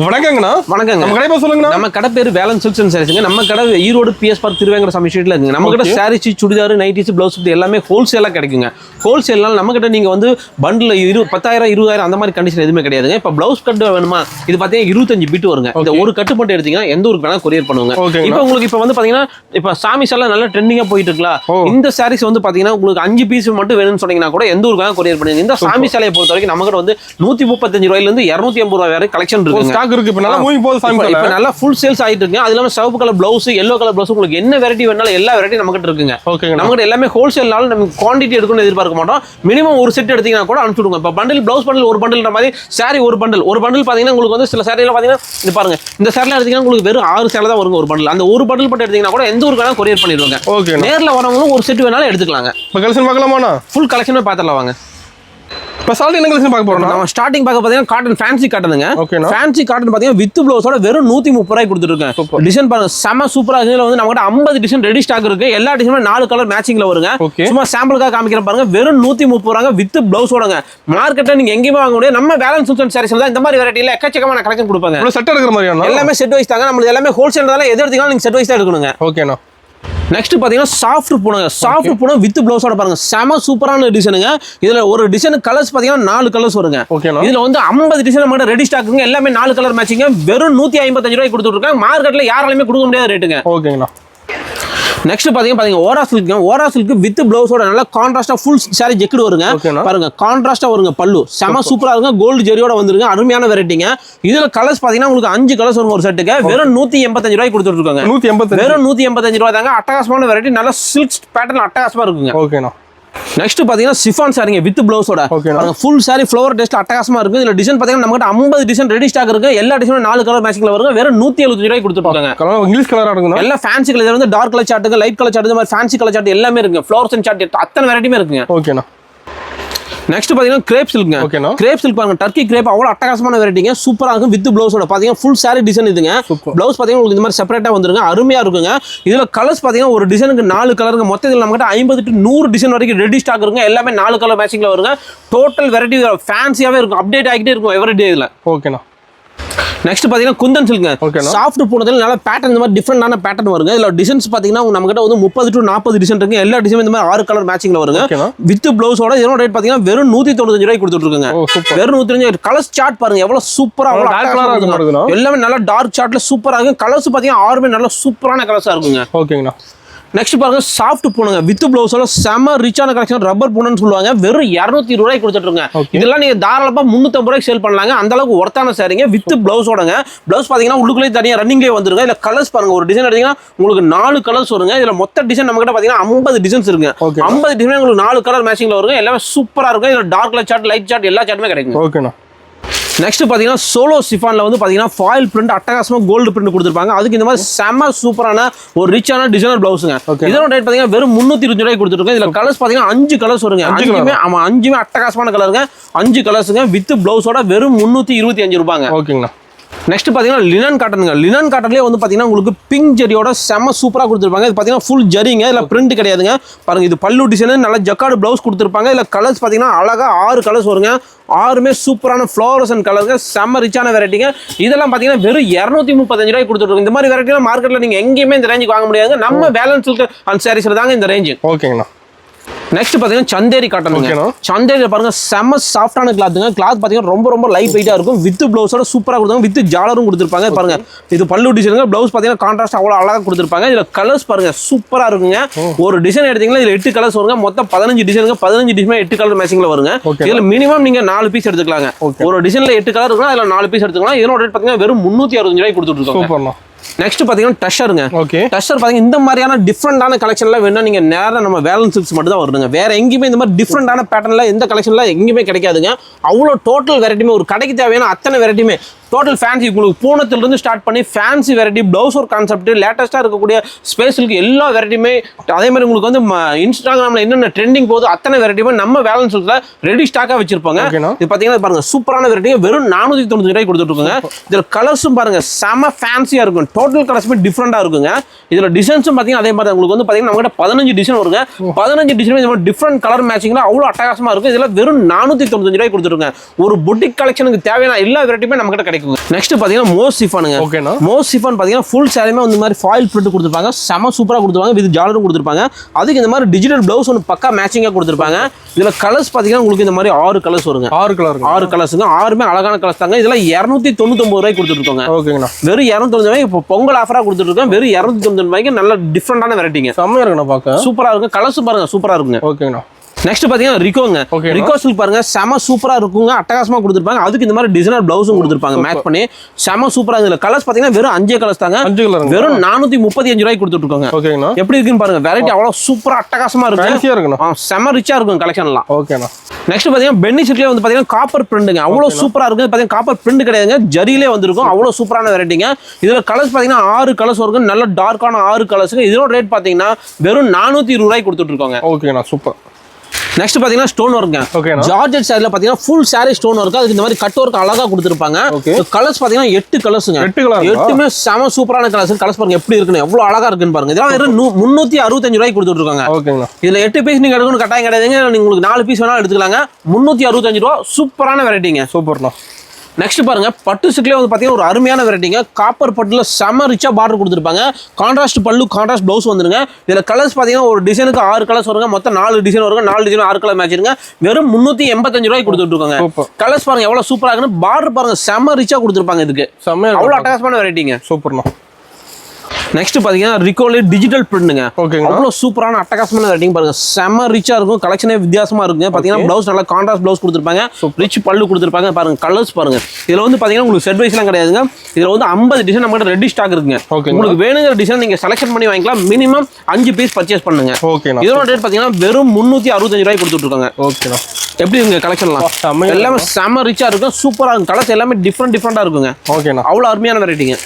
வணக்கங்கண்ணா. வணக்கங்க. நம்ம கடை பேர் சொல்லுங்கண்ணா. நம்ம கடை பேர் வேலன் சில்க்ஸ் அண்ட் சாரீஸ்ங்க. நம்ம கடை ஈரோடு PS பார்க் திருவேங்கட சாமி ஸ்ட்ரீட்ல இருக்குங்க. நம்ம கிட்ட சாரீஸ், சுடிதார், நைட்டிஸ், பிளவுஸ் எல்லாமே ஹோல்சேலா கிடைக்குங்க. ஹோல்சேல்னால நம்ம கிட்ட நீங்க வந்து பண்டில் 10,000 20,000 அந்த மாதிரி கண்டிஷன் எதுவுமே கிடையாதுங்க. இப்போ பிளவுஸ் கட்டு வேணுமா, இது பார்த்தீங்கன்னா 25 பிட் வருங்க. இந்த ஒரு கட்டு மட்டும் எடுத்தீங்கன்னா எந்த ஊருக்கு வேணா கொரியர் பண்ணுவாங்க. இப்போ உங்களுக்கு இப்போ வந்து பாத்தீங்கன்னா இப்போ சாமீஸ் எல்லாம் நல்ல ட்ரெண்டிங்கா போயிட்டு இருக்கலாம். இந்த சாரீஸ் வந்து பாத்தீங்கன்னா உங்களுக்கு 5 பீஸ் மட்டும் வேணும்னு சொன்னீங்கன்னா கூட எந்த ஊருக்கு வேணா கொரியர் பண்ணுங்க. இந்த சாமி சேலையை பொறுத்த வரைக்கும் நம்ம கிட்ட வந்து 135 ரூபாயில இருந்து 280 ரூபாய் வரை கலெக்ஷன் இருக்கு. ஸ்டாக் இருக்கு. இப்போ நல்லா மூவிங் போகுது சாமி. இப்போ நல்லா ஃபுல் சேல்ஸ் ஆயிட்டு இருக்கு. அது இல்லாம சிவப்பு colour blouse, yellow colour blouse உங்களுக்கு என்ன வெரைட்டி வேணாலும் எல்லா வெரைட்டி நம்ம கிட்ட இருக்குங்க. நம்ம கிட்ட எல்லாமே ஹோல்சேல்னால நம்ம குவாண்டிட்டி எடுக்கணும்னு எதிர்பார்க்க மாட்டோம். மினிமம் ஒரு செட் எடுத்தீங்கன்னா கூட அனுப்பிச்சுடுங்க. இப்போ பண்டில் பிளவுஸ் பண்டில் ஒரு பண்டில்ன்ற மாதிரி சாரி ஒரு பண்டில் பாத்தீங்கன்னா உங்களுக்கு வந்து சில சாரியில பாத்தீங்கன்னா இது பாருங்க, இந்த சாரில எடுத்தீங்கன்னா உங்களுக்கு வெறும் 6 சேலை தான் வருங்க ஒரு பண்டில். அந்த ஒரு பண்டில் மட்டும் எடுத்தீங்கன்னா கூட எந்த ஊருக்கு வேணா கொரியர் பண்ணிடுவாங்க. நேர்ல வரவங்களும் ஒரு செட் வேணாலும் எடுத்துக்கலாங்க. இப்போ கலெக்ஷன் பார்க்கலாமாண்ணா? ஃபுல் கலெக்ஷனே பார்த்துடலாம் வாங்க. இப்போ சால்ட் என்ன கலெக்ஷன் பார்க்க போறோம்? நம்ம ஸ்டார்டிங் பார்க்க பாத்தீங்கன்னா காட்டன் ஃபேன்சி காட்டனுங்க. ஃபேன்சி காட்டன் பாத்தீங்கன்னா வித் பிளவுஸோட வெறும் 130 ரூபாய் கொடுத்துருக்கேன். டிசைன் பாருங்க செம சூப்பரா இருக்கு. இதுல வந்து நம்ம கிட்ட 50 டிசைன் ரெடி ஸ்டாக் இருக்கு. எல்லா டிசைனும் 4 கலர் மேட்சிங்ல வருங்க. சும்மா சாம்பிளுக்காக காமிக்கிறேன் பாருங்க. வெறும் 130 ரூபாய் வித் பிளவுஸோடங்க. மார்க்கெட்ல நீங்க எங்கேயுமே வாங்க முடியாது. நம்ம வேலன் சில்க்ஸ் அண்ட் சாரீஸ்ல தான் இந்த மாதிரி வெரைட்டில எக்கச்சக்கமான கலெக்ஷன் கொடுப்பாங்க. செட் எடுக்கிற மாதிரியான எல்லாமே செட் வைஸ் தாங்க. நம்ம எல்லாமே ஹோல்சேல்னால எது எடுத்தீங்கன்னா நீங்க செட் வைஸ் தான் எடுக்கணுங்க. ஓகேண்ணா. நெக்ஸ்ட் பாத்தீங்கன்னா சாஃப்ட் பூனங்க. சாஃப்ட் பூனம் வித் பிளவுஸோட பாருங்க செம சூப்பரான டிசைனுங்க. இதுல ஒரு டிசைன் கலர்ஸ் பாத்தீங்கன்னா 4 கலர்ஸ் வருங்க. இதுல வந்து 50 டிசைன் நம்ம ரெடி ஸ்டாக்குங்க. எல்லாமே 4 கலர் மேட்சிங்க. வெறும் 155 ரூபாய் கொடுத்துட்டு இருக்காங்க. மார்க்கெட்ல யாராலுமே கொடுக்க முடியாத ரேட்டுங்க. ஓகேங்களா. நெக்ஸ்ட் பாத்தீங்க ஓரா சில்க் வித் பிளவுஸோட நல்ல கான்ட்ராஸ்டா ஃபுல் சாரி ஜெக்கெட் வருங்க. பாருங்க கான்ட்ராஸ்டா வருங்க. பல்லு செம சூப்பரா இருக்குங்க. கோல்டு ஜெரியோட வந்துருங்க. அருமையான வெரைட்டிங்க. இதுல கலர்ஸ் பாத்தீங்கன்னா உங்களுக்கு 5 கலர்ஸ் வரும் ஒரு செட்டுக்கு. வெறும் 185 ரூபாய் கொடுத்துட்டு இருக்காங்க. 185 வெறும் 185 ரூபாய் தாங்க. அட்டகாசமான வெரைட்டி. நல்ல சில்க் பேட்டர்ன் அட்டகாசமா இருக்குங்க. ஓகேண்ணா. நெக்ஸ்ட் பாத்தீங்கன்னா சிஃபான் சாரிங்க வித் பிளவுஸோட ஃபுல் சாரி ஃப்ளவர் டெஸ்ட் அட்டகாசமா இருக்கு. இதுல டிசைன் பாத்தீங்கன்னா நம்ம கிட்ட 50 டிசைன் ரெடி ஸ்டாக் இருக்கு. எல்லா டிசைனும் 4 கலர் மேட்சிங்ல வருங்க. வெறும் 175 ரூபாய் கொடுத்துருக்காங்க. இங்கிலீஷ் கலரா இருக்குங்க. எல்லா ஃபேன்சி கலர் வந்து டார்க் கலர் சார்ட்டுங்க, லைட் கலர் சார்ட், இந்த மாதிரி ஃபேன்சி கலர் சார்ட் எல்லாமே இருக்கு. ஃப்ளவர்ஸ் அண்ட் சார்ட் அத்தனை வெரைட்டியுமே இருக்குங்க. ஓகேண்ணா. நெக்ஸ்ட் பாத்தீங்கன்னா கிரேப் சில்க்ங்க. கிரேப் சில்க் பாருங்க. டர்க்கி கிரேப் அவ்வளவு அட்டகாசமான வெரைட்டிங்க. சூப்பரா இருக்கும். வித் பிளவுஸோட பாத்தீங்கன்னா ஃபுல் சாரி டிசைன் இதுங்க. பிளவுஸ் பாத்தீங்கன்னா உங்களுக்கு இந்த மாதிரி செப்பரேட்டா வந்துருங்க. அருமையா இருக்குங்க. இதுல கலர்ஸ் பாத்தீங்கன்னா ஒரு டிசைனுக்கு 4 கலருங்க. மொத்தத்தில் நம்ம கிட்ட 50 to 100 டிசைன் வரைக்கும் ரெடி ஸ்டாக் இருக்குங்க. எல்லாமே 4 கலர் மேட்சிங்ல வருங்க. டோட்டல் வெரைட்டி ஃபேன்சியாவே இருக்கும். அப்டேட் ஆகிட்டே இருக்கும் எவ்ரி டே இதுல. ஓகேண்ணா. நெக்ஸ்ட் பாத்தீங்கன்னா குந்தன் சில்க்ங்க. சாஃப்ட் பூனதுல நல்ல பேட்டர்ன், இந்த மாதிரி டிஃபரெண்டான பேட்டர்ன் வருங்க. இதுல டிசைன்ஸ் பாத்தீங்கன்னா நம்ம கிட்ட வந்து 30 to 40 டிசைன் இருக்கு. எல்லா டிசைனும் இந்த மாதிரி 6 கலர் மேட்சிங்ல வருங்க. வித் பிளவுஸோட இதோட ரேட் பாத்தீங்கன்னா வெறும் 195 ரூபாய் கொடுத்துட்டு இருக்காங்க. வெறும் 195. கலர்ஸ் சார்ட் பாருங்க எவ்வளவு சூப்பரா இருக்கு. எல்லாமே நல்ல டார்க் சார்ட்ல சூப்பரா இருக்கு. கலர்ஸ் பாத்தீங்கன்னா 6மே நல்ல சூப்பரான கலர்ஸா இருக்குங்க. ஓகேங்கண்ணா. நெக்ஸ்ட் பாருங்க சாஃப்ட் பூனங்க வித் பிளவுஸோட செம ரிச்சான கலெக்ஷன். ரப்பர் பூனன்னு சொல்லுவாங்க. வெறும் 220 ரூபாய் கொடுத்துட்டு இருக்காங்க. இதெல்லாம் நீங்க தாராளமா 350 ரூபாய்க்கு சேல் பண்ணலாங்க. அந்த அளவுக்கு ஒர்த்தான சாரிங்க. வித் பிளவுஸோடங்க. பிளவுஸ் பாத்தீங்கன்னா உள்ளுக்குள்ளே தனியா ரன்னிங்லேயே வந்துருங்க. இல்ல கலர்ஸ் பாருங்க. ஒரு டிசைன் எடுத்தீங்கன்னா உங்களுக்கு 4 கலர்ஸ் வருங்க. இதுல மொத்த டிசைன் நம்ம கிட்ட பாத்தீங்கன்னா 50 டிசைன்ஸ் இருக்குங்க. 50 டிசைன் உங்களுக்கு 4 கலர் மேட்சிங்ல வருங்க. எல்லாமே சூப்பரா இருக்கும். இதுல dark colour shirt, light shirt எல்லா சார்ட்டுமே கிடைக்கும். ஓகேண்ணா. நெக்ஸ்ட் பாத்தீங்கன்னா சோலோ சிஃபான்ல வந்து பாத்தீங்கன்னா ஃபாயில் பிரிண்ட் அட்டகாசமா கோல்டு பிரிண்ட் கொடுத்துருப்பாங்க. அதுக்கு இந்த மாதிரி செம சூப்பரான ஒரு ரிச்சான டிசைனர் பிளவுஸ்ங்க. இதோட ரேட் பாத்தீங்கன்னா வெறும் 320 ரூபாய் கொடுத்துருக்கோம். இதுல கலர்ஸ் பாத்தீங்கன்னா 5 கலர்ஸ் வருங்க. 5மே அட்டகாசமான கலருங்க. 5 கலர்ஸுங்க. வித் பிளவுஸோட வெறும் 325 ரூபாங்க. ஓகேங்களா. நெக்ஸ்ட் பாத்தீங்கன்னா லினன் காட்டனுங்க. லினன் காட்டன்லயே வந்து பாத்தீங்கன்னா உங்களுக்கு பிங்க் ஜெரியோட செம சூப்பரா கொடுத்துருப்பாங்க. இது பாத்தீங்கன்னா ஃபுல் ஜரிங்க. இதுல பிரிண்ட் கிடையாதுங்க. பாருங்க இது பல்லு டிசைன் நல்ல ஜக்கார்டு பிளவுஸ் கொடுத்துருப்பாங்க. இதுல கலர்ஸ் பாத்தீங்கன்னா அழகா 6 கலர்ஸ் வருங்க. 6மே சூப்பரான ஃப்ளவர்ஸ் கலருங்க. செம்ம ரிச்சான வெரைட்டிங்க. இதெல்லாம் பாத்தீங்கன்னா வெறும் 235 ரூபாய் கொடுத்துருக்கோம். இந்த மாதிரி வெரைட்டிலாம் மார்க்கெட்ல நீங்க எங்கேயுமே இந்த ரேஞ்சுக்கு வாங்க முடியாது. நம்ம வேலன் சில்க் அண்ட் சாரீஸ்ல தாங்க இந்த ரேஞ்சு. ஓகேங்கண்ணா. நெக்ஸ்ட் பாத்தீங்கன்னா சந்தேரி காட்டனுங்க. சந்தேரியில பாருங்க செம சாஃப்டான கிளாத்துங்க. கிளாத் பாத்தீங்கன்னா ரொம்ப லைட் வெயிட்டா இருக்கும். வித் பிளவுஸோட சூப்பரா கொடுத்தாங்க. வித் ஜாலரும் கொடுத்துருப்பாங்க. பாருங்க இது பல்லு டிசைனுங்க. பிளவுஸ் பாத்தீங்கன்னா கான்ட்ராஸ்ட் அவ்வளவு அழகா கொடுத்துருப்பாங்க. இதுல கலர்ஸ் பாருங்க சூப்பரா இருக்குங்க. ஒரு டிசைன் எடுத்தீங்கன்னா இதுல 8 கலர்ஸ் வருங்க. மொத்தம் 15 டிசைனுங்க. 15 டிசைன் 8 கலர் மேட்சிங்ல வருங்க. இதுல மினிமம் நீங்க 4 பீஸ் எடுத்துக்கலாங்க. ஒரு டிசைன்ல 8 கலர் இருக்குன்னா அதுல 4 பீஸ் எடுத்துக்கலாம். இதோட ரேட் பாத்தீங்கன்னா வெறும் 365 ரூபாய் கொடுத்துட்டு இருக்கோம். நெக்ஸ்ட் பாத்தீங்கன்னா டஷருங்க. டஷர் பாத்தீங்கன்னா இந்த மாதிரியான டிஃபரெண்டான கலெக்ஷன்ல வேணா நீங்க நேரா நம்ம வேலன் சில்க்ஸ் மட்டும் தான் வருதுங்க. வேற எங்கேயுமே இந்த மாதிரி டிஃபரெண்டான பேட்டர்ன்ல எந்த கலெக்ஷன்ல எங்கேயுமே கிடைக்காதுங்க. அவ்வளோ டோட்டல் வெரைட்டியுமே ஒரு கடைக்கு தேவையான அத்தனை வெரைட்டியுமே டோட்டல் ஃபேன்சி உங்களுக்கு பூனத்திலிருந்து ஸ்டார்ட் பண்ணி ஃபேன்சி வெரைட்டி, பிளவுஸ் ஒரு கான்செப்ட், லேட்டஸ்ட்டாக இருக்கக்கூடிய ஸ்பேஸுக்கு எல்லா வெரைட்டியுமே. அதே மாதிரி உங்களுக்கு வந்து இன்ஸ்டாகிராமில் என்னென்ன ட்ரெண்டிங் போகுது அத்தனை வெரைட்டியுமே நம்ம வேலன் சில்க்ல ரெடி ஸ்டாக்காக வச்சிருப்பாங்க. இது பார்த்தீங்கன்னா பாருங்க சூப்பரான வெரைட்டி வெறும் 490 ரூபாய் கொடுத்துட்டு இருக்காங்க. இதில் கலர்ஸும் பாருங்க செம ஃபேன்சியாக இருக்கும். டோட்டல் கலர்ஸுமே டிஃப்ரெண்டாக இருக்குங்க. இதில் டிசைன்ஸும் பார்த்தீங்கன்னா அதே மாதிரி உங்களுக்கு வந்து பார்த்தீங்கன்னா நம்மகிட்ட 15 டிசைன் வருங்க. 15 டிசைன் இந்த மாதிரி டிஃப்ரெண்ட் கலர் மேட்சிங்கில் அவ்வளோ அட்டகாசமாக இருக்கும். இதில் வெறும் 495 ரூபாய் கொடுத்துருங்க. ஒரு பொட்டிக் கலெக்ஷனுக்கு தேவையான எல்லா வெரைட்டியுமே நம்ம கிட்ட கிடைக்கும். கிடைக்கும். நெக்ஸ்ட் பாத்தீங்கன்னா மோஸ் சிஃபானுங்க. ஓகேண்ணா. மோஸ் சிஃபான் பாத்தீங்கன்னா ஃபுல் சாரியுமே வந்து இந்த மாதிரி ஃபாயில் பிரிண்ட் கொடுத்துருப்பாங்க, செம சூப்பரா கொடுத்துருப்பாங்க, வித் ஜாலரும் கொடுத்துருப்பாங்க. அதுக்கு இந்த மாதிரி டிஜிட்டல் பிளவுஸ் ஒன்று பக்கா மேட்சிங்கா கொடுத்துருப்பாங்க. இதுல கலர்ஸ் பாத்தீங்கன்னா உங்களுக்கு இந்த மாதிரி 6 கலர்ஸ் வருங்க. 6 கலர்ஸுங்க, 6மே அழகான கலர்ஸ் தாங்க. இதெல்லாம் 299 ரூபாய்க்கு கொடுத்துருக்கோங்க. ஓகேங்கண்ணா. வெறும் 299 ரூபாய்க்கு இப்போ பொங்கல் ஆஃபரா கொடுத்துருக்கோம். வெறும் 299 ரூபாய்க்கு நல்ல டிஃப்ரெண்டான வெரைட்டிங்க. செம்மையா இருக்குண்ணா பார்க்க. சூப்பரா இருக்கும். கலர்ஸ் பாருங்க சூப்பரா இருக்குங்க. ஓகேங்கண்ணா. நெக்ஸ்ட் பாத்தீங்கன்னா ரிகோங்க. ரிகோ சில்க் பாருங்க செம சூப்பரா இருக்குங்க, அட்டகாசமா கொடுத்துருப்பாங்க. அதுக்கு இந்த மாதிரி டிசைனர் பிளவுஸும் கொடுத்துருப்பாங்க மேட்ச் பண்ணி செம சூப்பரா. இதுல கலர்ஸ் பாத்தீங்கன்னா வெறும் 5 கலர்ஸ் தாங்க. 5 கலர் வெறும் 435 ரூபாய்க்கு கொடுத்துட்டு இருக்காங்க. ஓகேங்கண்ணா. எப்படி இருக்குன்னு பாருங்க. வெரைட்டி அவ்வளவு சூப்பரா அட்டகாசமா இருக்கு. ஃபேன்சியா இருக்குண்ணா. செம ரிச்சா இருக்கும் கலெக்ஷன்லாம். ஓகேண்ணா. நெக்ஸ்ட் பாத்தீங்கன்னா பென்னி சில்க்லயே வந்து பாத்தீங்கன்னா காப்பர் பிரிண்ட்ங்க. அவ்வளவு சூப்பரா இருக்கு. பாத்தீங்கன்னா காப்பர் பிரிண்ட் கிடையாதுங்க, ஜரியிலே வந்திருக்கும். அவ்வளவு சூப்பரான வெரைட்டிங்க. இதுல கலர்ஸ் பாத்தீங்கன்னா 6 கலர்ஸ் வரும். நல்ல டார்க்கான 6 கலர்ஸ்ங்க. இதோட ரேட் பாத்தீங்கன்னா வெறும் 420 ரூபாய்க்கு கொடுத்துட்டு இருக்காங்க. ஓகேண்ணா. சூப்பர். நெக்ஸ்ட் பாத்தீங்கன்னா ஸ்டோன் ஒர்க்குங்க. ஜார்ஜெட் சாரில பாத்தீங்கன்னா ஃபுல் சாரி ஸ்டோன் ஒர்க். அதுக்கு இந்த மாதிரி கட் ஒர்க் அழகா கொடுத்துருப்பாங்க. கலர்ஸ் பாத்தீங்கன்னா 8 கலர்ஸ்ங்க. 8மே செம சூப்பரான கலர்ஸ். கலர்ஸ் பாருங்க எப்படி இருக்குன்னு, எவ்வளவு அழகா இருக்குன்னு பாருங்க. இதெல்லாம் வெறும் 365 ரூபாய்க்கு கொடுத்துட்டு இருக்காங்க. ஓகேங்களா. இதுல 8 பீஸ் நீங்க எடுக்கணும் கட்டாயம் கிடையாதுங்க. நீங்க உங்களுக்கு 4 பீஸ் வேணாலும் எடுத்துக்கலாங்க. 365 ரூபா. சூப்பரான வெரைட்டிங்க. சூப்பர்ண்ணா. நெக்ஸ்ட் பாருங்க பட்டு சில்க்லயே வந்து பாத்தீங்கன்னா ஒரு அருமையான வெரைட்டிங்க. காப்பர் பட்டுல செம ரிச்சா பார்டர் கொடுத்துருப்பாங்க. கான்ட்ராஸ்ட் பல்லு, கான்ட்ராஸ்ட் பிளவுஸ் வந்துருங்க. இதுல கலர்ஸ் பாத்தீங்கன்னா ஒரு டிசைனுக்கு 6 கலர்ஸ் வருங்க. மொத்தம் 4 டிசைன் வருங்க. 4 டிசைன் 6 கலர் மேட்ச் இருங்க. வெறும் 385 ரூபாய்க்கு கொடுத்துட்டு இருக்காங்க. கலர்ஸ் பாருங்க எவ்வளவு சூப்பரா இருக்குன்னு. பார்டர் பாருங்க செம ரிச்சா கொடுத்துருப்பாங்க. இதுக்கு அவ்வளவு அட்டகாசமான வெரைட்டிங்க. சூப்பர்ண்ணா. நெக்ஸ்ட் பாத்தீங்கன்னா ரிகோலே டிஜிட்டல் பிரிண்ட்ங்க. அவ்வளவு சூப்பரான அட்டகாசமான வெரைட்டிங் பாருங்க. செம ரிச்சா இருக்கும். கலெக்ஷனே வித்தியாசமா இருக்குங்க. பாத்தீங்கன்னா பிளவுஸ் நல்லா கான்ட்ராஸ்ட் பிளவுஸ் கொடுத்துருப்பாங்க. ரிச் பல்லு கொடுத்துருப்பாங்க. பாருங்க கலர்ஸ் பாருங்க. இதுல வந்து பாத்தீங்கன்னா உங்களுக்கு செட் வைஸ்லாம் கிடையாதுங்க. இதுல வந்து 50 டிசைன் நம்ம ரெடி ஸ்டாக் இருக்குங்க. உங்களுக்கு வேணுங்கிற டிசைன் நீங்க செலக்ஷன் பண்ணி வாங்கிக்கலாம். மினிமம் 5 பீஸ் பர்ச்சேஸ் பண்ணுங்க. இதோட ரேட் பாத்தீங்கன்னா வெறும் 365 ரூபாய்க்கு கொடுத்துட்டு இருக்காங்க. ஓகேண்ணா. எப்படி இருக்குங்க கலெக்ஷன்லாம்? எல்லாமே செம ரிச்சா இருக்கும். சூப்பரா இருக்கும். கலர்ஸ் எல்லாமே டிஃப்ரெண்டா இருக்குங்க. ஓகேண்ணா. அவ்வளவு அருமையான வெரைட்டிங்க.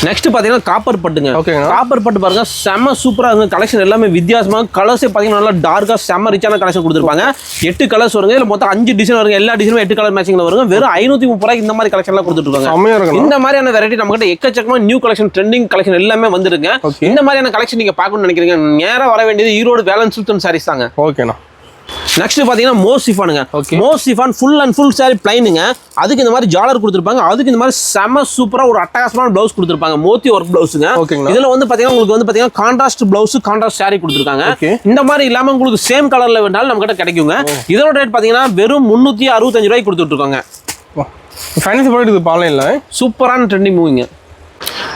நெக்ஸ்ட் பாத்தீங்கன்னா காப்பர் பட்டுங்க. காப்பர் பட்டு பாருங்க செம சூப்பரா இருக்கு. கலெக்ஷன் எல்லாமே வித்தியாசமா. கலர்ஸ் பாத்தீங்கன்னா நல்லா டார்க்கா செம ரிச்சான கலெக்ஷன் கொடுத்துருப்பாங்க. 8 கலர்ஸ் வருங்க. இதுல மொத்தம் 5 டிசைன் வருங்க. எல்லா டிசைனும் 8 கலர் மேட்சிங்ல வருங்க. வெறும் 530 ரூபாய்க்கு இந்த மாதிரி கலெக்ஷன் எல்லாம் கொடுத்துட்டு இருக்காங்க. இந்த மாதிரியான வெரைட்டி நம்ம கிட்ட எக்கச்சக்கமா நியூ கலெக்ஷன், ட்ரெண்டிங் கலெக்ஷன் எல்லாமே வந்துருங்க. இந்த மாதிரியான கலெக்ஷன் நீங்க பார்க்கணும்னு நினைக்கிறீங்க, நேரா வர வேண்டியது ஈரோடு வேலன் சில்க் அண்ட் சாரீஸ் தாங்க. ஓகேண்ணா. நெக்ஸ்ட் பாத்தீங்கன்னா மோஸ் சிஃபானுங்க. Moss chiffon full and full sari பிளைனுங்க. அதுக்கு இந்த மாதிரி ஜாலர் கொடுத்துருப்பாங்க. அதுக்கு இந்த மாதிரி செம சூப்பரா ஒரு அட்டகாசமான பிளவுஸ் கொடுத்துருப்பாங்க. மோத்தி ஒர்க் பிளவுஸுங்க. இதுல வந்து பாத்தீங்கன்னா உங்களுக்கு வந்து பாத்தீங்கன்னா கான்ட்ராஸ்ட் பிளவுஸ், கான்ட்ராஸ்ட் சாரி கொடுத்துருக்காங்க. இந்த மாதிரி இல்லாம உங்களுக்கு சேம் கலர்ல வேணாலும் நம்ம கிட்ட கிடைக்குங்க. இதோட ரேட் பாத்தீங்கன்னா வெறும் 365 ரூபாய்க்கு கொடுத்துட்டு இருக்காங்க. ஃபைனான்ஸ் போயிட்டு ஆன்லைன்ல சூப்பரான ட்ரெண்டிங் மூவிங்க.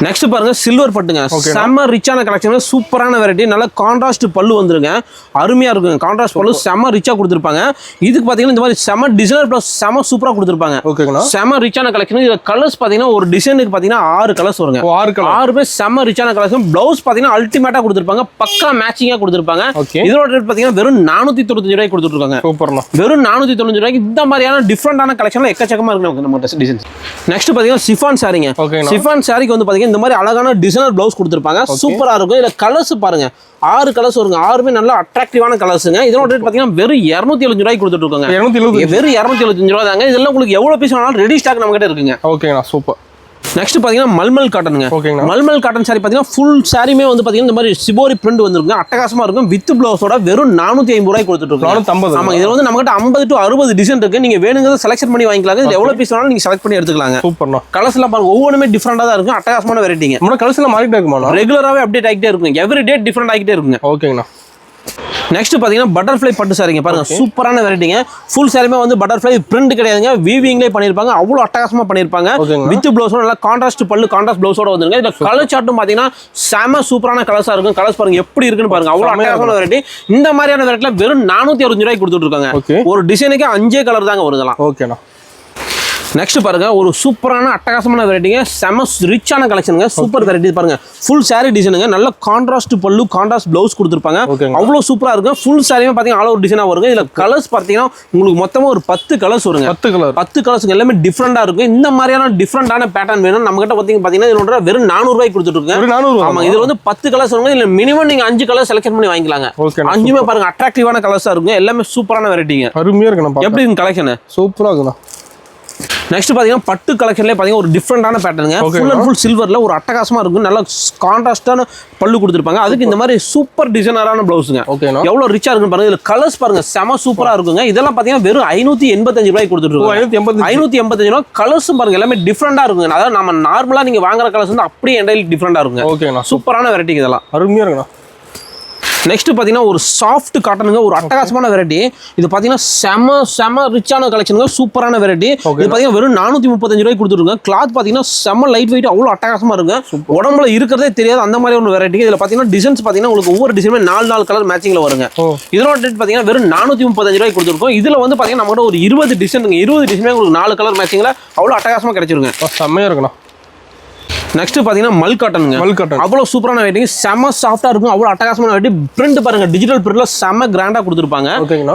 நெக்ஸ்ட் பாருங்க சில்வர் பட்டுங்க. செம ரிச்சான கலெக்ஷன், சூப்பரான வெரைட்டி. நல்ல கான்ட்ராஸ்ட் பல்லு வந்துருங்க. அருமையா இருக்குங்க. கான்ட்ராஸ்ட் பல்லு செம ரிச்சா கொடுத்துருப்பாங்க. இதுக்கு பாத்தீங்கன்னா இந்த மாதிரி செம டிசைனர் பிளஸ் செம சூப்பரா கொடுத்துருப்பாங்க. செம ரிச்சான கலெக்ஷன். இதுல கலர்ஸ் பாத்தீங்கன்னா ஒரு டிசைனுக்கு பாத்தீங்கன்னா 6 கலர்ஸ் வருங்க. 6 செம ரிச்சான கலெக்ஷன். பிளவுஸ் பாத்தீங்கன்னா அல்டிமேட்டா கொடுத்துருப்பாங்க. பக்கா மேட்சிங்கா கொடுத்துருப்பாங்க. இதோட ரேட் பாத்தீங்கன்னா வெறும் 495 ரூபாய்க்கு கொடுத்துட்டு இருக்காங்க. வெறும் 495 ரூபாய்க்கு இந்த மாதிரியான டிஃப்ரெண்டான கலெக்ஷன் எக்கச்சக்கமா இருக்கு நம்ம டிசைன்ஸ். நெக்ஸ்ட் பாத்தீங்கன்னா சிஃபான் சாரிங்க. சிஃபான் சாரிக்கு வந்து பாத்தீங்கன்னா இந்த மாதிரி அழகான டிசைனர் பிளவுஸ் கொடுத்துருப்பாங்க. சூப்பரா இருக்கும். இதுல கலர்ஸ் பாருங்க 6 கலர்ஸ் வருங்க. 6மே நல்ல அட்ராக்டிவான கலர்ஸ்ங்க. இதோட ரேட் பாத்தீங்கன்னா வெறும் 275 ரூபாய்க்கு கொடுத்துட்டு இருக்காங்க. வெறும் 275 ரூபாய் தாங்க. இதெல்லாம் உங்களுக்கு எவ்வளவு பீஸ் வேணாலும் ரெடி ஸ்டாக் நம்ம கிட்ட இருக்குங்க. ஓகேங்களா. சூப்பர். நெக்ஸ்ட் பாத்தீங்கன்னா மல்மல் காட்டனுங்க. மல்மல் காட்டன் சாரி பாத்தீங்கன்னா ஃபுல் சாரியுமே வந்து பாத்தீங்கன்னா இந்த மாதிரி சிபோரி பிரிண்ட் வந்துருங்க. அட்டகாசமா இருக்கும். வித் பிளவுஸோட வெறும் 450 ரூபாய்க்கு கொடுத்துட்டு இருக்கோம். ஆமா, இதுல வந்து நம்ம கிட்ட 50 to 60 டிசைன் இருக்கு. நீங்க வேணுங்கிறத செலக்ஷன் பண்ணி வாங்கிக்கலாம். இது எவ்வளவு பீஸ் வேணாலும் நீங்க செலக்ட் பண்ணி எடுத்துக்கலாங்க. சூப்பர்ண்ணா. கலர்ஸ் எல்லாம் பாருங்க ஒவ்வொருமே டிஃபரெண்டா தான் இருக்கும். அட்டகாசமான வெரைட்டிங்க. நம்ம கலர்ஸ் எல்லாம் மாறிட்டே இருக்குமா? ரெகுலராவே அப்டேட் ஆகிட்டே இருக்கும். எவ்ரி டே டிஃபரெண்ட் ஆகிட்டே இருக்குங்க. ஓகேங்கண்ணா. நெக்ஸ்ட் பாத்தீங்கன்னா பட்டர்ஃப்ளை பட்டு சாரிங்க. பாருங்க சூப்பரான வெரைட்டிங்க. ஃபுல் சாரியுமே வந்து பட்டர்ஃப்ளை பிரிண்ட் கிடையாதுங்க. வீவிங்லேயே பண்ணிருப்பாங்க. அவ்வளவு அட்டகாசமா பண்ணிருப்பாங்க. வித் பிளவுஸோட நல்லா கான்ட்ராஸ்ட் பல்லு, கான்ட்ராஸ்ட் பிளவுஸோட வந்துருங்க. இதுல கலர் சார்ட்டும் பாத்தீங்கன்னா செம சூப்பரான கலர்ஸா இருக்கும். கலர்ஸ் பாருங்க எப்படி இருக்குன்னு பாருங்க. அவ்வளவு அட்டகாசமான வெரைட்டி. இந்த மாதிரியான வெரைட்டில வெறும் 465 ரூபாய்க்கு கொடுத்துட்டு இருக்காங்க. ஒரு டிசைனுக்கு 5 கலர் தாங்க வருதலாம். ஓகேண்ணா. நெக்ஸ்ட் பாருங்க ஒரு சூப்பரான அட்டகாசமான வெரைட்டிங்க. செம ரிச்சான கலெக்ஷனுங்க. சூப்பர் வெரைட்டி பாருங்க. ஃபுல் சாரி டிசைனுங்க. நல்ல கான்ட்ராஸ்ட் பல்லு, கான்ட்ராஸ்ட் பிளவுஸ் கொடுத்துருப்பாங்க. அவ்வளவு சூப்பரா இருக்கும். ஃபுல் சாரியுமே பாத்தீங்கன்னா ஆல் ஓவர் டிசைனா வருங்க. இதுல கலர்ஸ் பாத்தீங்கன்னா உங்களுக்கு மொத்தமா ஒரு 10 கலர்ஸ் வருங்க. 10 கலர்ஸ் எல்லாமே டிஃப்ரெண்டா இருக்கும். இந்த மாதிரியான டிஃப்ரெண்டான பேட்டர்ன் வேணும் நம்ம கிட்ட பாத்தீங்கன்னா இதோட வெறும் 400 ரூபாய்க்கு கொடுத்துட்டு இருக்காங்க. ஆமா, இதுல வந்து 10 கலர்ஸ் வருங்க. இதுல மினிமம் நீங்க 5 கலர் செலக்ட் பண்ணி வாங்கிக்கலாங்க. 5மே பாருங்க அட்ராக்டிவான கலர்ஸா இருக்கும். எல்லாமே சூப்பரான வெரைட்டிங்க. அருமையா இருக்கு. எப்படி இருக்கு கலெக்ஷன்? சூப்பரா இருக்குண்ணா. நெக்ஸ்ட் பாத்தீங்கன்னா பட்டு கலெக்ஷன்லயே பாத்தீங்கன்னா ஒரு டிஃப்ரெண்டான பேட்டர்னுங்க ஃபுல் அண்ட் ஃபுல் சில்வர்ல ஒரு அட்டகாசமா இருக்கும் நல்ல கான்ட்ராஸ்டான பல்லு கொடுத்துருப்பாங்க அதுக்கு இந்த மாதிரி சூப்பர் டிசைனரான பிளவுஸுங்க எவ்வளவு ரிச்சா இருக்குன்னு பாருங்க இதுல கலர்ஸ் பாருங்க செம சூப்பரா இருக்குங்க இதெல்லாம் பாத்தீங்கன்னா வெறும் 585 ரூபாய்க்கு கொடுத்துட்டு இருக்கோம் 585 ரூபாய் கலர்ஸும் பாருங்க எல்லாமே டிஃப்ரெண்டா இருக்குங்க அதாவது நம்ம நார்மலா நீங்க வாங்குற கலர்ஸ் வந்து அப்படியே எண்டையில் டிஃப்ரெண்டா இருக்குங்க சூப்பரான வெரைட்டி இதெல்லாம் அருமையா இருக்குண்ணா நெக்ஸ்ட் பார்த்தீங்கன்னா ஒரு சாஃப்ட் காட்டனுங்க ஒரு அட்டகாசமான வெரைட்டி இது பார்த்தீங்கன்னா செம ரிச்சான கலெக்ஷனுங்க சூப்பரான வெரைட்டி இது பார்த்தீங்கன்னா வெறும் 435 ரூபாய்க்கு கொடுத்துருங்க கிளாத் பார்த்தீங்கன்னா செம லைட் வெயிட் அவ்வளோ அட்டகாசமா இருக்கு உடம்புல இருக்கிறதே தெரியாது அந்த மாதிரி ஒரு வெரைட்டி இதில் பார்த்தீங்கன்னா டிசைன்ஸ் பார்த்தீங்கன்னா உங்களுக்கு ஒவ்வொரு டிசைனுமே 4 கலர் மேட்சிங்ல வருங்க இதோட ரேட் பார்த்தீங்கன்னா வெறும் 435 ரூபாய்க்கு கொடுத்துருக்கோம் இதில் வந்து பார்த்தீங்கன்னா நம்ம ஒரு 20 டிசைனுங்க 20 டிசைனுமே உங்களுக்கு 4 கலர் மேட்சிங்ல அவ்வளோ அட்டகாசமா கிடைச்சிருங்க செம்மையா இருக்குண்ணா நெக்ஸ்ட் பாத்தீங்கன்னா மல் காட்டன் அவ்வளவு சூப்பரான வெரைட்டி செம சாஃப்டா இருக்கும் அவ்வளவு அட்டகாசமான வெரைட்டி பிரிண்ட் பாருங்க டிஜிட்டல் பிரிண்ட்ல செம கிராண்டா கொடுத்துருப்பாங்க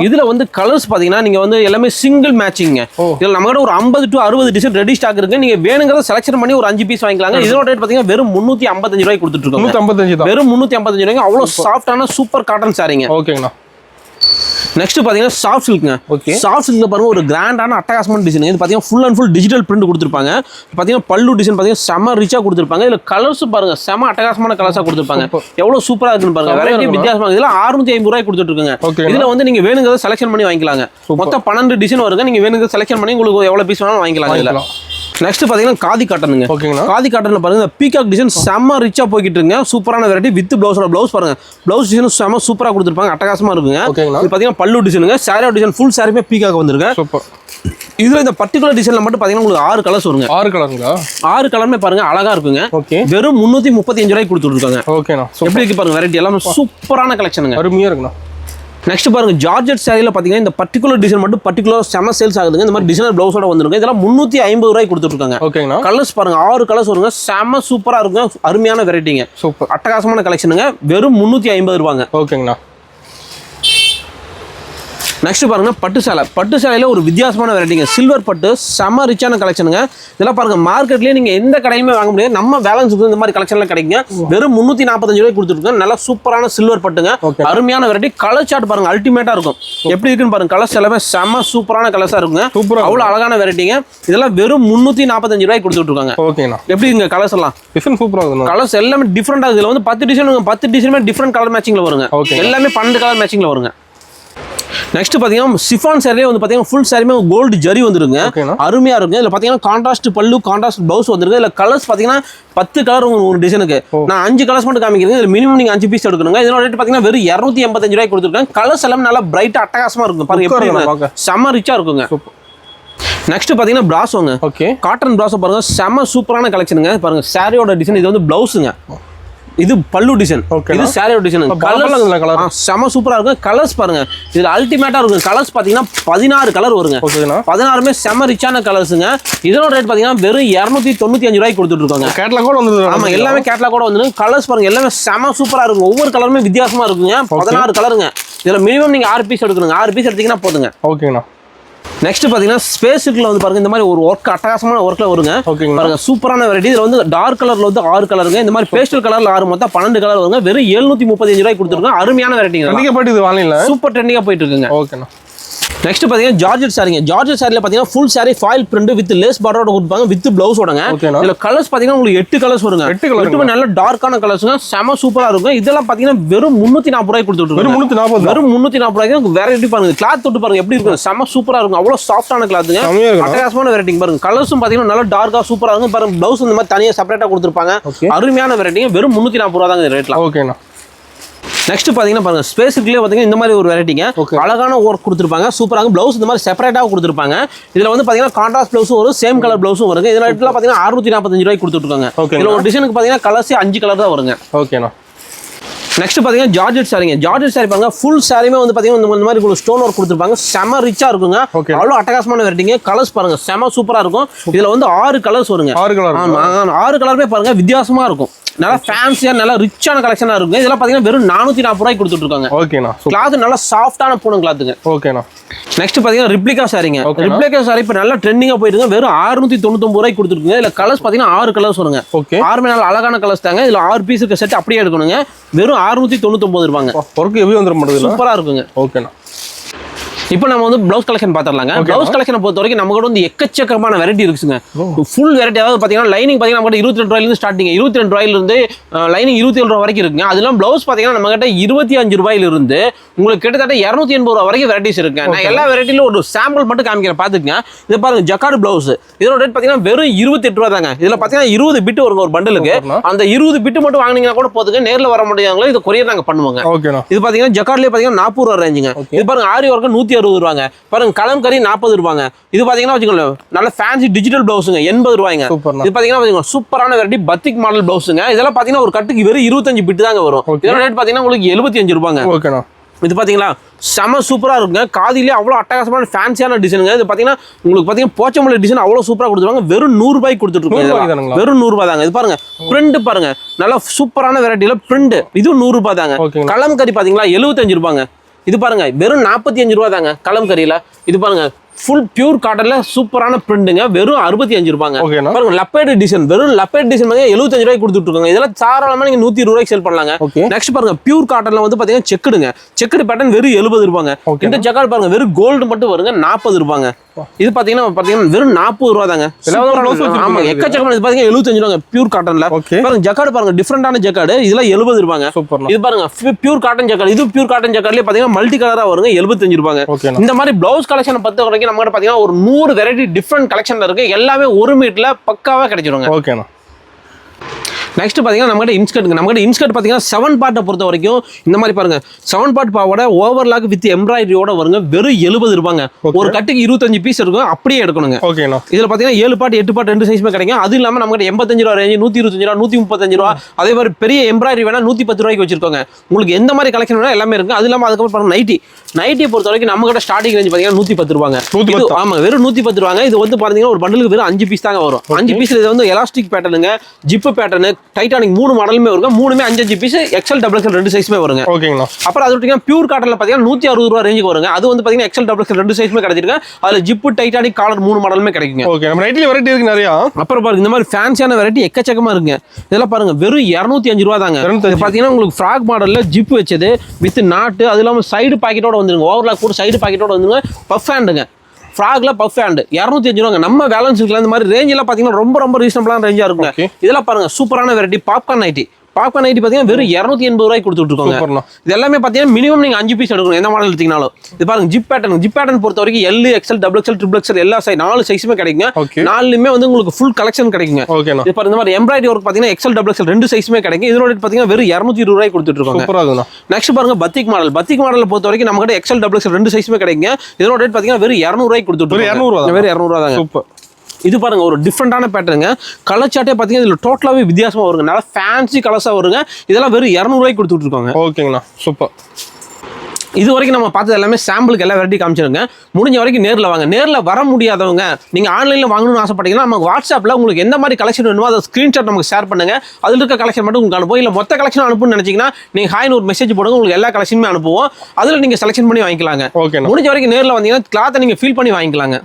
இதுல வந்து கலர்ஸ் பாத்தீங்கன்னா நீங்க வந்து எல்லாமே சிங்கிள் மேட்சிங் இதுல நம்ம கிட்ட ஒரு 50 to 60 டிசைன் ரெடி ஸ்டாக் இருக்கு நீங்க வேணுங்கிறத செலக்ஷன் பண்ணி ஒரு 5 பீஸ் வாங்கிக்கலாங்க இதோட ரேட் பாத்தீங்கன்னா வெறும் 355 ரூபாய்க்கு கொடுத்துட்டு இருக்கோம் வெறும் 355 ரூபாய்க்கு அவ்வளவு சாஃப்டான சூப்பர் காட்டன் சாரீங்க ஓகேங்கண்ணா நெக்ஸ்ட் பாத்தீங்கன்னா சாஃப்ட் சில்க்ங்க சாஃப்ட் சில்க்ல பாருங்க ஒரு கிராண்டான அட்டகாசமான டிசைன் இது பாத்தீங்கன்னா full and full digital print கொடுத்துருப்பாங்க பாத்தீங்கன்னா பல்லு டிசைன் பாத்தீங்கன்னா செம ரிச்சா கொடுத்துருப்பாங்க இதுல கலர்ஸ் பாருங்க செம அட்டகாசமான கலர்ஸா கொடுத்துருப்பாங்க எவ்வளவு சூப்பரா இருக்குன்னு பாருங்க வெரைட்டி வித்தியாசமா இதுல 650 ரூபாய் கொடுத்துட்டு இருக்காங்க இதுல வந்து நீங்க வேணுங்கிறத செலக்ஷன் பண்ணி வாங்கிக்கலாங்க மொத்தம் 12 டிசைன் வருங்க நீங்க வேணுங்கிறத செலக்ஷன் பண்ணி உங்களுக்கு எவ்வளவு பீஸ் வேணாலும் வாங்கிக்கலாம் இதுல நெக்ஸ்ட் பாத்தீங்கன்னா காதி காட்டனுங்க காதி காட்டன்ல பாருங்க பீகாக் டிசைன் செம ரிச்சா போய்கிட்டு இருக்குங்க சூப்பரான வெரைட்டி வித் பிளவுஸோட பிளவுஸ் பாருங்க பிளவுஸ் டிசைன் செம சூப்பரா கொடுத்துருப்பாங்க அட்டகாசமா இருக்குங்க இது பாத்தீங்கன்னா பல்லு டிசைனுங்க சாரியோட டிசைன் ஃபுல் சாரியுமே பீகாக் வந்திருக்கு சூப்பர் இதுல இந்த பர்టిక్యులர் டிசைன்ல மட்டும் பாத்தீங்கன்னா உங்களுக்கு 6 கலர்ஸ் வருங்க 6 கலருங்களா 6 கலருமே பாருங்க அழகா இருக்குங்க வெறும் 335 ரூபாய்க்கு கொடுத்துட்டு இருக்காங்க ஓகேண்ணா எப்படி இருக்கு பாருங்க வெரைட்டி எல்லாமே சூப்பரான கலெக்ஷனுங்க அருமையா இருக்குண்ணா நெக்ஸ்ட் பாருங்க ஜார்ஜெட் சாரியில பாத்தீங்கன்னா இந்த பர்టిక్యులர் டிசைன் மட்டும் பர்టిక్యులர் செம சேல்ஸ் ஆகுதுங்க இந்த மாதிரி டிசைனர் பிளவுஸோட வந்துருங்க இதெல்லாம் 350 ரூபாய்க்கு கொடுத்துட்டு இருக்காங்க ஓகேங்களா கலர்ஸ் பாருங்க 6 கலர்ஸ் வருங்க செம சூப்பரா இருக்குங்க அருமையான வெரைட்டிங்க சூப்பர் அட்டகாசமான கலெக்ஷனுங்க வெறும் 350 ரூபாங்க ஓகேங்களா நெக்ஸ்ட் பாருங்க பட்டு சேலையில ஒரு வித்தியாசமான வெரைட்டிங்க சில்வர் பட்டு செம ரிச்சான கலெக்ஷனுங்க இதெல்லாம் பாருங்க மார்க்கெட்லயே நீங்க எந்த கடையுமே வாங்க முடியாது நம்ம பேலன்ஸுக்கு இந்த மாதிரி கலெக்ஷன்லாம் கிடைக்குங்க வெறும் 345 ரூபாய்க்கு கொடுத்துருக்கோம் நல்லா சூப்பரான சில்வர் பட்டுங்க அருமையான வெரைட்டி கலர் சார்ட் பாருங்க அல்டிமேட்டா இருக்கும் எப்படி இருக்குன்னு பாருங்க கலர்ஸ் எல்லாமே செம சூப்பரான கலர்ஸா இருக்குங்க அவ்வளவு அழகான வெரைட்டிங்க இதெல்லாம் வெறும் 345 ரூபாய்க்கு கொடுத்துட்டு இருக்காங்க ஓகேண்ணா எப்படி இங்க கலர்ஸ் எல்லாம் டிஃபரண்ட் சூப்பரா இருக்கு கலர்ஸ் எல்லாமே டிஃபரெண்டா இதுல வந்து 10 டிசைனுமே டிஃபரெண்ட் கலர் மேட்சிங்ல வருங்க எல்லாமே 12 கலர் மேட்சிங்ல வருங்க நெக்ஸ்ட் பாத்தீங்கன்னா சிஃபான் சாரியே வந்து பாத்தீங்கன்னா ஃபுல் சாரியுமே கோல்டு ஜரி வந்துருங்க அருமையா இருக்கும் இதுல பாத்தீங்கன்னா கான்ட்ராஸ்ட் பல்லு கான்ட்ராஸ்ட் பிளவுஸ் வந்துருக்கு இதுல கலர்ஸ் பாத்தீங்கன்னா 10 கலர் ஒரு டிசைனுக்கு நான் 5 கலர்ஸ் மட்டும் காமிக்கிறேன் இதுல மினிமம் நீங்க 5 பீஸ் எடுக்கணுங்க இதோட ரேட் பாத்தீங்கன்னா வெறும் 285 ரூபாய்க்கு கொடுத்துருக்காங்க கலர்ஸ் எல்லாம் நல்லா பிரைட்டா அட்டகாசமா இருக்கும் பாருங்க எப்படி செம ரிச்சா இருக்குங்க நெக்ஸ்ட் பாத்தீங்கன்னா பிராசோங்க காட்டன் பிராசோ பாருங்க செம சூப்பரான கலெக்ஷனுங்க பாருங்க சாரியோட டிசைன் இது வந்து பிளவுஸுங்க இது பல்லு டிசைன் இது சாரியோட டிசைன் கலர் செம சூப்பரா இருக்கும் கலர்ஸ் பாருங்க இதுல அல்டிமேட்டா இருக்கும் கலர்ஸ் பாத்தீங்கன்னா 16 கலர் வருங்க 16மே செம ரிச்சான கலர்ஸுங்க இதோட ரேட் பாத்தீங்கன்னா வெறும் 295 ரூபாய்க்கு கொடுத்துட்டு இருக்காங்க கேட்டலாக் கூட வந்து ஆமா எல்லாமே கேட்டலாக் கூட வந்து கலர்ஸ் பாருங்க எல்லாமே செம சூப்பரா இருக்கும் ஒவ்வொரு கலருமே வித்தியாசமா இருக்குங்க 16 கலருங்க இதுல மினிமம் நீங்க 6 பீஸ் எடுக்கணுங்க 6 பீஸ் எடுத்தீங்கன்னா போதுங்க ஓகேண்ணா நெக்ஸ்ட் பாத்தீங்கன்னா ஸ்பேஸ்ல வந்து பாருங்க இந்த மாதிரி ஒரு ஒர்க் அட்டகாசமான ஒர்க்ல வருங்க பாருங்க சூப்பரான வெரைட்டி இதுல வந்து டார்க் கலர்ல வந்து 6 கலருங்க இந்த மாதிரி பேஸ்டல் கலர்ல 6 மொத்தம் 12 கலர் வருங்க வெறும் 735 ரூபாய்க்கு கொடுத்துருக்காங்க அருமையான வெரைட்டிங்க ட்ரெண்டிங்கா போயிட்டு இது வாங்கல சூப்பர் ட்ரெண்டிங்கா போயிட்டு இருக்குங்க ஓகேண்ணா நெக்ஸ்ட் பாத்தீங்கன்னா ஜார்ஜெட் சாரிங்க ஜார்ஜெட் சாரில பாத்தீங்கன்னா full sari foil print with lace பார்டரோட கொடுப்பாங்க வித் பிளவுஸ் ஓடங்க இதுல கலர்ஸ் பாத்தீங்கன்னா உங்களுக்கு 8 கலர்ஸ் வருங்க 8 நல்ல டார்க்கான கலர்ஸ்ங்க செம சூப்பரா இருக்கும் இதெல்லாம் பாத்தீங்கன்னா வெறும் 340 ரூபாய்க்கு கொடுத்துட்டு இருக்காங்க வெறும் 340 ரூபாய்க்கு வெரைட்டி பாருங்க கிளாத் தொட்டு பாருங்க எப்படி இருக்கு செம சூப்பரா இருக்கும் அவ்வளவு சாஃப்ட்டான கிளாத்துங்க அட்டகாசமான வெரைட்டி பாருங்க கலர்ஸும் பாத்தீங்கன்னா நல்லா டார்க்கா சூப்பரா இருக்கும் பாருங்க பிளவுஸ் இந்த மாதிரி தனியா செப்பரேட்டா கொடுத்துருப்பாங்க அருமையான வெரைட்டிங்க வெறும் 340 ரூபாய் தாங்க ரேட்ல ஓகேண்ணா நெக்ஸ்ட் பாத்தீங்கன்னா பாருங்க ஸ்பேஸ்க்குள்ளே பாத்தீங்கன்னா இந்த மாதிரி ஒரு வெரைட்டிங்க அழகான ஒர்க் கொடுத்துருப்பாங்க சூப்பராக பிளவுஸ் இந்த மாதிரி செப்பரேட்டாக கொடுத்துருப்பாங்க இதுல வந்து பாத்தீங்கன்னா கான்ட்ராஸ்ட் பிளவுஸும் வரும் சேம் கலர் பிளவுஸும் வருங்க இதுல பாத்தீங்கன்னா 645 ரூபாய்க்கு கொடுத்துருக்காங்க இதுல ஒரு டிசைனுக்கு பாத்தீங்கன்னா கலர்ஸ் 5 கலர் தான் வருங்க ஓகேண்ணா நெக்ஸ்ட் பாத்தீங்கன்னா ஜார்ஜெட் சாரி பாருங்க ஃபுல் சாரியுமே வந்து பாத்தீங்கன்னா இந்த மாதிரி ஸ்டோன் ஒர்க் கொடுத்துருப்பாங்க செம ரிச்சா இருக்குங்க அவ்வளவு அட்டகாசமான வெரைட்டிங்க கலர்ஸ் பாருங்க செம சூப்பரா இருக்கும் இதுல வந்து 6 கலர்ஸ் வருங்க 6 கலர் ஆமா 6 கலருமே பாருங்க வித்தியாசமா இருக்கும் நல்லா ஃபேன்சியா நல்லா ரிச்சான கலெக்ஷனா இருக்கும் இதெல்லாம் பாத்தீங்கன்னா வெறும் 440 ரூபாய்க்கு கொடுத்துட்டு இருக்காங்க ஓகேண்ணா கிளாத் நல்லா சாஃப்டான பூனம் கிளாத்துங்க ஓகேண்ணா நெக்ஸ்ட் பாத்தீங்கன்னா ரிப்ளிகா சாரிங்க ரிப்ளிகா சாரி இப்ப நல்லா ட்ரெண்டிங்கா போயிட்டு வெறும் 699 ரூபாய்க்கு கொடுத்துருக்கீங்க இதுல கலர்ஸ் பாத்தீங்கன்னா 6 கலர்ஸ் வருங்க 6மே நல்ல அழகான கலர்ஸ் தாங்க இதுல 6 பீஸ் செட் அப்படியே எடுக்கணுங்க வெறும் 699 ரூபாங்க ஒர்க் எப்படி வந்துட மாட்டேங்குது சூப்பரா இருக்குங்க ஓகேண்ணா இப்போ நம்ம வந்து ப்ளவுஸ் கலெக்ஷன் பார்த்துடலாங்க. ப்ளவுஸ் கலெக்ஷனை பொறுத்த வரைக்கும் நம்ம கூட வந்து எக்கச்சக்கமான வெரைட்டி இருக்குங்க. ஃபுல் வெரைட்டி, அதாவது பார்த்தீங்கன்னா லைனிங் பார்த்தீங்கன்னா நம்ம கிட்ட 22 ரூபாயிலிருந்து ஸ்டார்டிங், 22 ரூபாயிலிருந்து லைனிங் 27 ரூபா வரைக்கும் இருக்குங்க. அதெல்லாம் ப்ளவுஸ் பார்த்தீங்கன்னா நம்ம கிட்ட 25 ரூபாயிலிருந்து உங்களுக்கு கிட்டத்தட்ட 280 ரூபா வரைக்கும் வெரைட்டிஸ் இருக்குங்க. நான் எல்லா வெரைட்டிலும் ஒரு சாம்பிள் மட்டும் காமிக்கிறேன், பார்த்துக்குங்க. இது பாருங்க ஜக்கார்டு ப்ளவுஸ், இதோட ரேட் பார்த்தீங்கன்னா வெறும் 28 ரூபா தாங்க. இதில் பார்த்தீங்கன்னா 20 பிட் வருங்க ஒரு பண்டலுக்கு. அந்த 20 பிட் மட்டும் வாங்கினீங்கன்னா கூட போதுங்க. நேரில் வர முடியாதவங்களோ இது கொரியர் நாங்கள் பண்ணுவாங்க. இது பார்த்தீங்கன்னா ஜக்கார்ட்லேயே பார்த்தீங்கன்னா 40 ரூபா ரேஞ்சுங்க. இது பாருங்க ஆரி ஒர்க்கு 160 ரூபாங்க. பாருங்க கலம்கரி 40 ரூபாங்க. இது பாத்தீங்கன்னா வச்சுக்கோங்க நல்ல ஃபேன்சி டிஜிட்டல் பிளவுஸுங்க 80 ரூபாய்ங்க. இது பாத்தீங்கன்னா சூப்பரான வெரைட்டி பத்திக் மாடல் பிளவுஸுங்க. இதெல்லாம் பாத்தீங்கன்னா ஒரு கட்டுக்கு வெறும் 25 பிட் தாங்க வரும். இதோட ரேட் பாத்தீங்கன்னா உங்களுக்கு 75 ரூபாங்க. இது பாத்தீங்களா செம சூப்பரா இருக்குங்க. காதிலே அவ்வளவு அட்டகாசமான ஃபேன்சியான டிசைனுங்க. இது பாத்தீங்கன்னா உங்களுக்கு பாத்தீங்கன்னா போச்சம்பள்ளி டிசைன் அவ்வளவு சூப்பரா கொடுத்துருவாங்க. வெறும் 100 ரூபாய்க்கு கொடுத்துட்டு இருக்காங்க. வெறும் 100 ரூபாய் தாங்க. இது பாருங்க பிரிண்ட் பாருங்க, நல்ல சூப்பரான வெரைட்டில பிரிண்ட், இதுவும் 100 ரூபாய் தாங்க. கலம்கரி பாத்தீங்களா 75 ரூபாங்க. இது பாருங்க வெறும் 45 ரூபா தாங்க கலம்கரியில. இது பாருங்க ஃபுல் பியூர் காட்டன்ல சூப்பரான பிரிண்டுங்க, வெறும் 65 ரூபாங்க. பாருங்க லப்பேட் டிசைன், வெறும் லப்பேட் டிசைன் 75 ரூபாய்க்கு கொடுத்துட்டு இருக்காங்க. இதெல்லாம் தாராளமா நீங்க 120 ரூபாய்க்கு சேல் பண்ணலாங்க. நெக்ஸ்ட் பாருங்க பியூர் காட்டன்ல வந்து பாத்தீங்கன்னா செக்குடுங்க, செக்குடு பேட்டர்ன் வெறும் 70 ரூபாங்க. இந்த ஜக்கார்ட் பாருங்க வெறும் கோல்டு மட்டும் வருங்க 40 ரூபாங்க. இது பாத்தீங்கன்னா வெறும் 40 ரூபா தாங்க. ஆமா எக்கச்சக்கமான. இது பாத்தீங்கன்னா 75 ரூபாங்க பியூர் காட்டன்ல. பாருங்க ஜக்கார்டு பாருங்க டிஃபரெண்டான ஜக்கார்டு, இதெல்லாம் 70 ரூபாங்க. இது பாருங்க பியூர் காட்டன் ஜக்கார்டு, இது பியூர் காட்டன் ஜக்கார்ட்லயே பாத்தீங்கன்னா மல்டி கலரா வருங்க 75 ரூபாங்க. இந்த மாதிரி பிளவுஸ் கலெக்ஷன் பொறுத்த வரைக்கும் நம்ம கிட்ட பாத்தீங்கன்னா ஒரு 100 வெரைட்டி டிஃபரெண்ட் கலெக்ஷன்ல இருக்கு. எல்லாமே ஒரு மீட்டர்ல பக்காவா கிடைச்சிருங்க. ஓகேண்ணா. நெக்ஸ்ட் பாத்தீங்கன்னா நம்ம கிட்ட இன்ஸ்கர்ட்டுங்க. நம்ம கிட்ட இன்ஸ்கர்ட் பாத்தீங்கன்னா 7 பார்ட்டை பொறுத்த வரைக்கும் இந்த மாதிரி பாருங்க 7 பார்ட் பாவோட ஓவர்லாக் வித் எம்ப்ராய்டரியோட வருங்க. வெறும் 70 ரூபாங்க. ஒரு கட்டுக்கு 25 பீஸ் இருக்கும், அப்படியே எடுக்கணுங்க. ஓகேண்ணா. இதுல பாத்தீங்கன்னா 7 பார்ட் 8 பார்ட் 2 சைஸ்மே கிடைக்கும். அது இல்லாம நம்ம கிட்ட 85 ரூபா ரேஞ்ச், 125 ரூபா, 135 ரூபா, அதே மாதிரி பெரிய எம்ப்ராய்டரி வேணா 110 ரூபாய்க்கு வச்சிருக்கோங்க. உங்களுக்கு எந்த மாதிரி கலெக்ஷன் வேணா எல்லாமே இருக்கு. அது இல்லாம அதுக்கப்புறம் பாருங்க நைட்டி பொறுத்த வரைக்கும் நம்ம கிட்ட ஸ்டார்டிங் ரேஞ்ச் பாத்தீங்கன்னா 110 ரூபாங்க. ஆமா வெறும் 110 ரூபாங்க. இது வந்து பாத்தீங்கன்னா ஒரு பண்டலுக்கு வெறும் 5 பீஸ் தாங்க வரும். 5 பீஸ்ல இது வந்து எலாஸ்டிக் பேட்டர்னுங்க, ஜிப் பேட்டர்னு, டைட்டானிக் 3 மாடலுமே வருங்க. மூணுமே 5 பீஸ், எக்ஸ்எல் டபுள் எக்ஸ்எல் 2 சைஸ்மே வருங்க. ஓகேங்களா. அப்புறம் அது விட்டீங்கன்னா பியூர் காட்டன்ல பாத்தீங்கன்னா 160 ரூபா ரேஞ்சுக்கு வருங்க. அது வந்து பாத்தீங்கன்னா எக்ஸ்எல் டபுள் எக்ஸ்எல் 2 சைஸ்மே கிடைச்சிருக்கு. அதுல ஜிப் டைட்டானிக் காலர் 3 மாடலுமே கிடைக்குங்க. ஓகே நம்ம ரைட்ல வெரைட்டி இருக்கு நிறைய. அப்புறம் பாருங்க இந்த மாதிரி ஃபேன்சியான வெரைட்டி எக்கச்சக்கமா இருக்குங்க. இதெல்லாம் பாருங்க வெறும் 205 ரூபா தாங்க. இது பாத்தீங்கன்னா உங்களுக்கு ஃப்ராக் மாடல்ல ஜிப் வச்சது வித் நாட்டு, அது இல்லாம சைடு பாக்கெட்டோட வந்துருங்க. ஓவர்லாக் கூட சைடு பாக்கெட்டோட வந்துருங்க. பஃப் ஹேண்டுங்க, ஃப்ராக்ல பஃப் ஹேண்ட் 205 ரூபாங்க. நம்ம பேலன்ஸ் இருக்குல்ல இந்த மாதிரி ரேஞ்ச் எல்லாம் பாத்தீங்கன்னா ரொம்ப ரொம்ப ரீசனபிளான ரேஞ்சா இருக்குங்க. இதெல்லாம் பாருங்க சூப்பரான variety popcorn nighty. Popcorn nighty பாத்தீங்கன்னா வெறும் 280 ரூபாய்க்கு கொடுத்துட்டு இருக்காங்க. இது எல்லாமே பாத்தீங்கன்னா மினிமம் நீங்க 5 பீஸ் எடுக்கணும் எந்த மாடல் எடுத்தீங்கனாலும். இது பாருங்க ஜிப் பேட்டர்ன் பொறுத்த வரைக்கும் L, XL, double XL, triple XL எல்லா சைஸ் 4 சைஸுமே கிடைக்குங்க. 4லுமே வந்து உங்களுக்கு ஃபுல் கலெக்ஷன் கிடைக்குங்க. இது பாருங்க இந்த மாதிரி எம்ப்ராய்டரி ஒர்க் பாத்தீங்கன்னா எக்ஸ்எல், டபுள் எக்ஸ்எல் 2 சைஸுமே கிடைக்கும். இதோட ரேட் பாத்தீங்கன்னா வெறும் 220 ரூபாய்க்கு கொடுத்துட்டு இருக்காங்க. நெக்ஸ்ட் பாருங்க பத்திக் மாடல். பத்திக் மாடல் பொறுத்த வரைக்கும் நம்ம கிட்ட எக்ஸ்எல், டபுள் எக்ஸ்எல் 2 சைஸுமே கிடைக்குங்க. இதோட ரேட் பாத்தீங்கன்னா வெறும் 200 ரூபாய்க்கு கொடுத்துட்டு இருக்காங்க. வெறும் 200 ரூபா தாங்க. சூப்பர். இது பாருங்க ஒரு டிஃப்ரெண்டான பேட்டர்னுங்க. கலர் சார்ட்டே பாத்தீங்கன்னா இதுல டோட்டலாவே வித்தியாசமா வருங்க. நல்ல ஃபேன்சி கலர்ஸா வருங்க. இதெல்லாம் வெறும் 200 ரூபாய்க்கு கொடுத்துட்டு இருக்காங்க. ஓகேங்களா. சூப்பர். இது வரைக்கும் நம்ம பார்த்தது எல்லாமே சாம்பிளுக்கு எல்லா வெரைட்டி காமிச்சிருங்க. முடிஞ்ச வரைக்கும் நேரில் வாங்க. நேரில் வர முடியாதவங்க நீங்கள் ஆன்லைனில் வாங்கணும்னு ஆசைப்பட்டீங்கன்னா நமக்கு வாட்ஸ்அப்பில் உங்களுக்கு எந்த மாதிரி கலெக்ஷன் வேணுமோ அதை ஸ்க்ரீன்ஷாட் நமக்கு ஷேர் பண்ணுங்க. அதில் இருக்க கலெக்ஷன் மட்டும் உங்களுக்கு அனுப்புவோம். இல்லை மொத்த கலெக்ஷன் அனுப்புன்னு நினச்சிங்கன்னா நீங்கள் ஹாய்னு ஒரு மெசேஜ் போடுங்க, உங்களுக்கு எல்லா கலெக்ஷனுமே அனுப்புவோம். அதில் நீங்கள் செலக்ஷன் பண்ணி வாங்கிக்கலாங்க. ஓகே. முடிஞ்ச வரைக்கும் நேரில் வந்தீங்கன்னா கிளாத்தை நீங்கள் ஃபீல் பண்ணி வாங்கிக்கலாங்க.